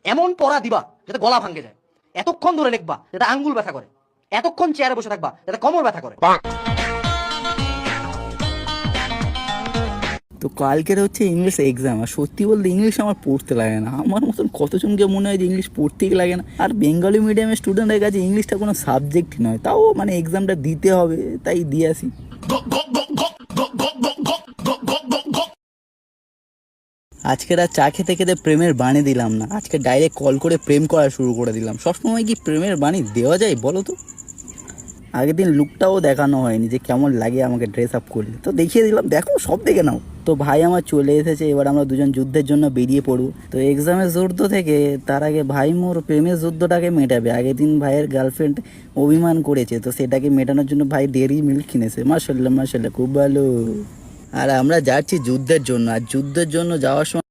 এমন পড়া দিবা যাতে গলা ভাঙে যায়, এতক্ষণ ধরে লিখবা যাতে আঙ্গুল ব্যথা করে, এতক্ষণ চেয়ারে বসে থাকবা যাতে কোমর ব্যথা করে। তো কালকের হচ্ছে ইংলিশ এক্সাম, আর সত্যি বলতে ইংলিশ আমার পড়তে লাগে না। আমার মতন কতজনকে মনে হয় যে ইংলিশ পড়তেই লাগে না। আর বেঙ্গলি মিডিয়ামের স্টুডেন্টের কাছে ইংলিশটা কোনো সাবজেক্টই নয়, তাও মানে এক্সামটা দিতে হবে তাই দিয়ে আসি। আজকে আর চা খেতে খেতে প্রেমের বাণী দিলাম না, আজকে ডাইরেক্ট কল করে প্রেম করা শুরু করে দিলাম। সবসময় কি প্রেমের বাণী দেওয়া যায় বলো তো? আগের দিন লুকটাও দেখানো হয়নি যে কেমন লাগে আমাকে ড্রেস আপ করলে, তো দেখিয়ে দিলাম, দেখো সব দেখে নাও। তো ভাই আমার চলে এসেছে, এবার আমরা দুজন যুদ্ধের জন্য বেরিয়ে পড়বো। তো এক্সামের যুদ্ধ থেকে তার আগে ভাই মোর প্রেমের যুদ্ধটাকে মেটাবে। আগের দিন ভাইয়ের গার্লফ্রেন্ড অভিমান করেছে, তো সেটাকে মেটানোর জন্য ভাই ডেরি মিল্ক কিনেছে। মাশাল্লাহ মাশাল্লাহ, খুব ভালো। আর আমরা যাচ্ছি যুদ্ধের জন্য, আর যুদ্ধের জন্য যাওয়ার সময়